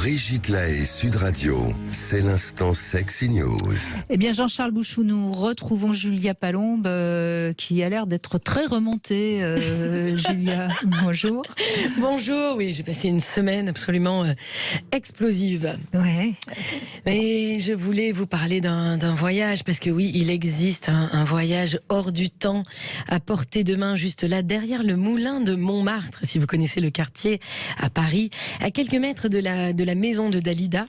Brigitte Lahaie, Sud Radio, c'est l'instant Sexy News. Eh bien, Jean-Charles Bouchou, nous retrouvons Julia Palombe, qui a l'air d'être très remontée. Julia, bonjour. Bonjour, oui, j'ai passé une semaine absolument explosive. Ouais. Et je voulais vous parler d'un voyage, parce que oui, il existe un voyage hors du temps, à portée de main, juste là, derrière le moulin de Montmartre, si vous connaissez le quartier, à Paris, à quelques mètres de la maison de Dalida.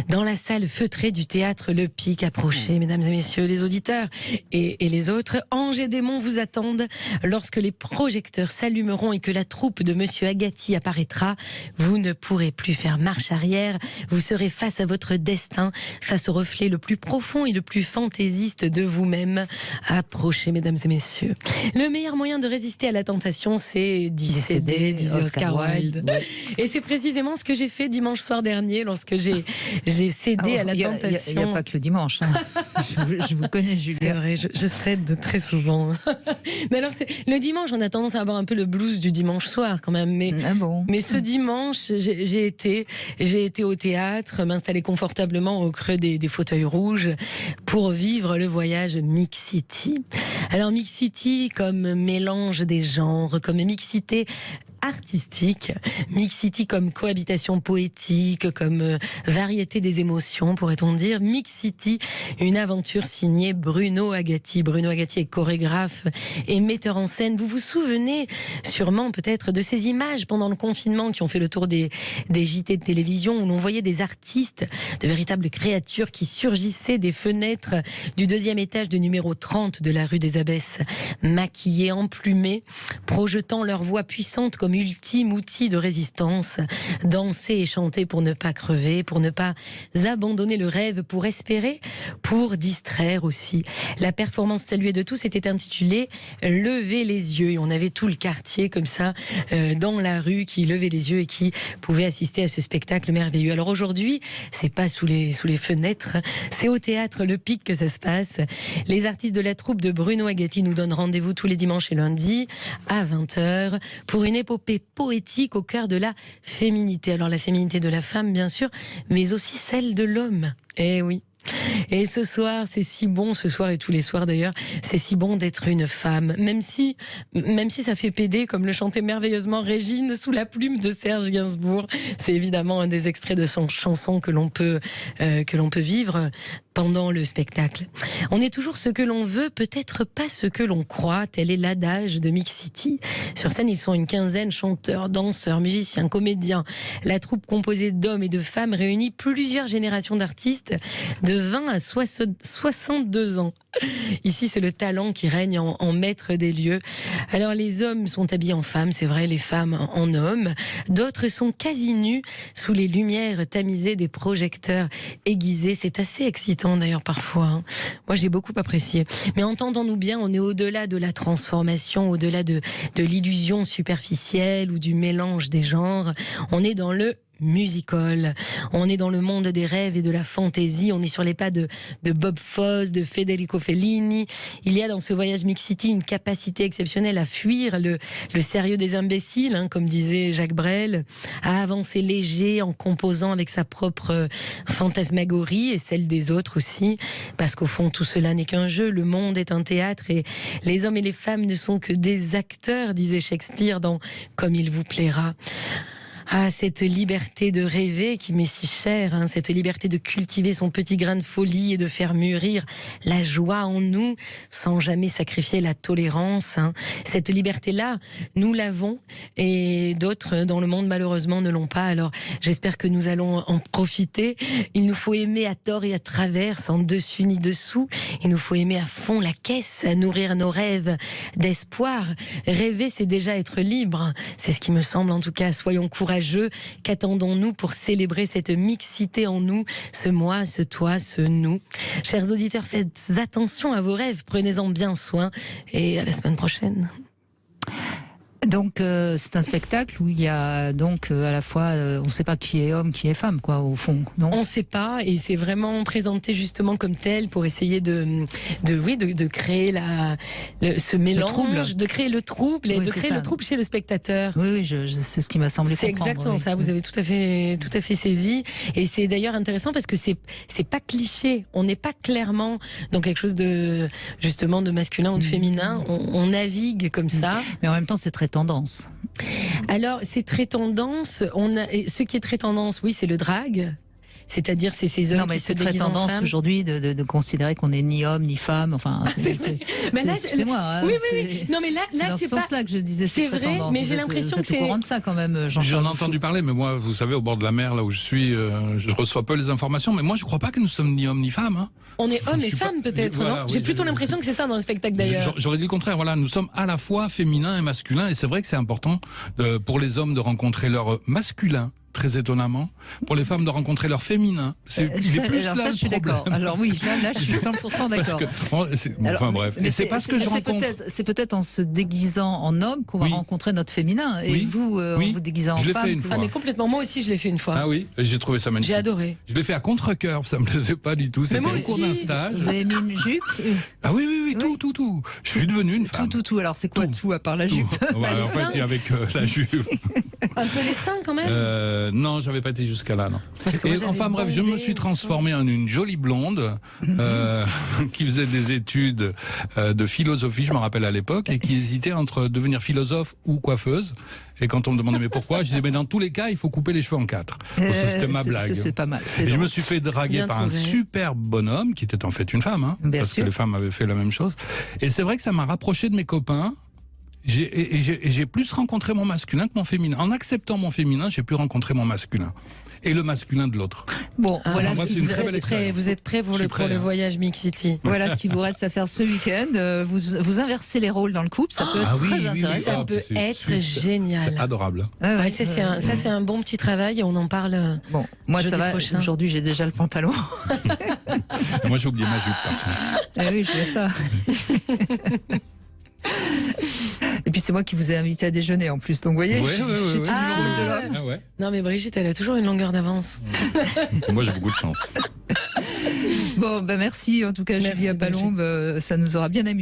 Dans la salle feutrée du théâtre Le Pic, approchez, mesdames et messieurs les auditeurs et les autres. Anges et démons vous attendent lorsque les projecteurs s'allumeront et que la troupe de Monsieur Agati apparaîtra. Vous ne pourrez plus faire marche arrière. Vous serez face à votre destin, face au reflet le plus profond et le plus fantaisiste de vous-même. Approchez, mesdames et messieurs. Le meilleur moyen de résister à la tentation, c'est d'y céder, disait Oscar Wilde. Ouais. Et c'est précisément ce que j'ai fait dimanche soir dernier, lorsque j'ai cédé à la tentation. Il n'y a pas que le dimanche. Hein. je vous connais, Julia. C'est vrai, je cède très souvent. Mais alors, le dimanche, on a tendance à avoir un peu le blues du dimanche soir quand même. Mais ce dimanche, j'ai été au théâtre, m'installer confortablement au creux des fauteuils rouges pour vivre le voyage Mixity. Alors, Mixity comme mélange des genres, comme mixité artistique, mixity comme cohabitation poétique, comme variété des émotions, pourrait-on dire. Mixity, une aventure signée Bruno Agati. Bruno Agati est chorégraphe et metteur en scène. Vous vous souvenez sûrement peut-être de ces images pendant le confinement qui ont fait le tour des JT de télévision, où l'on voyait des artistes, de véritables créatures qui surgissaient des fenêtres du 2e étage de numéro 30 de la rue des Abbesses, maquillés, emplumés, projetant leur voix puissante comme ultime outil de résistance, danser et chanter pour ne pas crever, pour ne pas abandonner le rêve, pour espérer, pour distraire aussi. La performance saluée de tous était intitulée « Levez les yeux ». Et on avait tout le quartier comme ça, dans la rue, qui levait les yeux et qui pouvait assister à ce spectacle merveilleux. Alors aujourd'hui, c'est pas sous les fenêtres, c'est au théâtre Le Pic que ça se passe. Les artistes de la troupe de Bruno Agati nous donnent rendez-vous tous les dimanches et lundis à 20h pour une épopée poétique au cœur de la féminité. Alors la féminité de la femme, bien sûr, mais aussi celle de l'homme. Eh oui. Et ce soir, c'est si bon, ce soir et tous les soirs d'ailleurs, c'est si bon d'être une femme, même si ça fait péder, comme le chantait merveilleusement Régine sous la plume de Serge Gainsbourg. C'est évidemment un des extraits de son chanson que l'on peut vivre pendant le spectacle. On est toujours ce que l'on veut, peut-être pas ce que l'on croit, tel est l'adage de Mixity. Sur scène, ils sont une quinzaine, chanteurs, danseurs, musiciens, comédiens. La troupe composée d'hommes et de femmes réunit plusieurs générations d'artistes de 20 à 62 ans. Ici, c'est le talent qui règne en maître des lieux. Alors, les hommes sont habillés en femmes, c'est vrai, les femmes en hommes. D'autres sont quasi nus sous les lumières tamisées des projecteurs aiguisés. C'est assez excitant d'ailleurs parfois. Hein. Moi, j'ai beaucoup apprécié. Mais entendons-nous bien, on est au-delà de la transformation, au-delà de l'illusion superficielle ou du mélange des genres. On est dans le musical. On est dans le monde des rêves et de la fantaisie. On est sur les pas de Bob Fosse, de Federico Fellini. Il y a dans ce voyage Mixity une capacité exceptionnelle à fuir le sérieux des imbéciles, hein, comme disait Jacques Brel, à avancer léger en composant avec sa propre fantasmagorie et celle des autres aussi, parce qu'au fond tout cela n'est qu'un jeu. Le monde est un théâtre et les hommes et les femmes ne sont que des acteurs, disait Shakespeare dans Comme il vous plaira. Ah, cette liberté de rêver qui m'est si chère, hein, cette liberté de cultiver son petit grain de folie et de faire mûrir la joie en nous sans jamais sacrifier la tolérance. Hein. Cette liberté-là, nous l'avons et d'autres dans le monde malheureusement ne l'ont pas. Alors j'espère que nous allons en profiter. Il nous faut aimer à tort et à travers, sans dessus ni dessous. Il nous faut aimer à fond la caisse, à nourrir nos rêves d'espoir. Rêver, c'est déjà être libre. C'est ce qui me semble en tout cas. Soyons courageux. Qu'attendons-nous pour célébrer cette mixité en nous, ce moi, ce toi, ce nous. Chers auditeurs, faites attention à vos rêves, prenez-en bien soin et à la semaine prochaine. Donc c'est un spectacle où il y a donc à la fois, on ne sait pas qui est homme, qui est femme, quoi, au fond, non ? On ne sait pas, et c'est vraiment présenté justement comme tel pour essayer de créer ce mélange, de créer le trouble et de créer le trouble chez le spectateur. Oui, c'est ce qui m'a semblé comprendre. C'est exactement ça. Vous avez tout à fait saisi, et c'est d'ailleurs intéressant parce que c'est pas cliché. On n'est pas clairement dans quelque chose de justement de masculin ou de féminin. On navigue comme ça. Mais en même temps, c'est très tendance. Alors, c'est très tendance. Ce qui est très tendance, oui, c'est le drag. C'est-à-dire, c'est ces hommes qui se déguisent en femmes. C'est très tendance aujourd'hui de considérer qu'on n'est ni homme ni femme. Enfin, c'est moi. Hein, oui. Non, mais là, dans ce sens-là que je disais. C'est vrai, tendance. Mais j'ai l'impression que c'est au courant de ça quand même. J'en ai entendu parler, mais moi, vous savez, au bord de la mer, là où je suis, je reçois peu les informations. Mais moi, je crois pas que nous sommes ni hommes ni femmes. Hein. On est hommes et femmes, peut-être, voilà, non ? J'ai plutôt l'impression que c'est ça dans le spectacle, d'ailleurs. J'aurais dit le contraire. Voilà, nous sommes à la fois féminins et masculins, et c'est vrai que c'est important pour les hommes de rencontrer leur masculin. Très étonnamment, pour les femmes de rencontrer leur féminin. Il est plus là je suis d'accord. Alors oui, là je suis 100% d'accord. Enfin bref, et c'est parce que je rencontre... C'est peut-être en se déguisant en homme qu'on va rencontrer notre féminin. Et vous, en vous déguisant en femme... Je l'ai fait une fois. Ah mais complètement, moi aussi je l'ai fait une fois. Ah oui, j'ai trouvé ça magnifique. J'ai adoré. Je l'ai fait à contre-cœur, ça me plaisait pas du tout. C'était au cours d'un stage. Vous avez mis une jupe ? Ah oui, tout. Je suis devenu une femme. Tout. Alors c'est quoi tout à part la jupe ? En fait, avec la jupe. Un peu les seins quand même. Non, j'avais pas été jusqu'à là, non. Moi, enfin bref, je me suis transformé en une jolie blonde qui faisait des études de philosophie, je me rappelle à l'époque, et qui hésitait entre devenir philosophe ou coiffeuse. Et quand on me demandait mais pourquoi, je disais mais dans tous les cas, il faut couper les cheveux en 4. C'était ma blague. C'est pas mal. Et je me suis fait draguer par un super bonhomme qui était en fait une femme, hein, parce que les femmes avaient fait la même chose. Et c'est vrai que ça m'a rapproché de mes copains. J'ai plus rencontré mon masculin que mon féminin. En acceptant mon féminin, j'ai pu rencontrer mon masculin. Et le masculin de l'autre. Bon, voilà. Moi, vous êtes prêts pour le voyage Mix City. Voilà ce qu'il vous reste à faire ce week-end. Vous inversez les rôles dans le couple, ça peut être très intéressant. Ça peut être génial. C'est adorable. Ça, c'est un bon petit travail et on en parle. Bon, moi, ça va. Aujourd'hui, j'ai déjà le pantalon. Et moi, j'ai oublié ma jupe, par contre. Oui, je fais ça. Et puis c'est moi qui vous ai invité à déjeuner en plus, donc vous voyez, j'ai tout le rôle de l'homme. Non mais Brigitte, elle a toujours une longueur d'avance. Moi j'ai beaucoup de chance. Bon, merci en tout cas, Julia Palombe, ça nous aura bien amusé.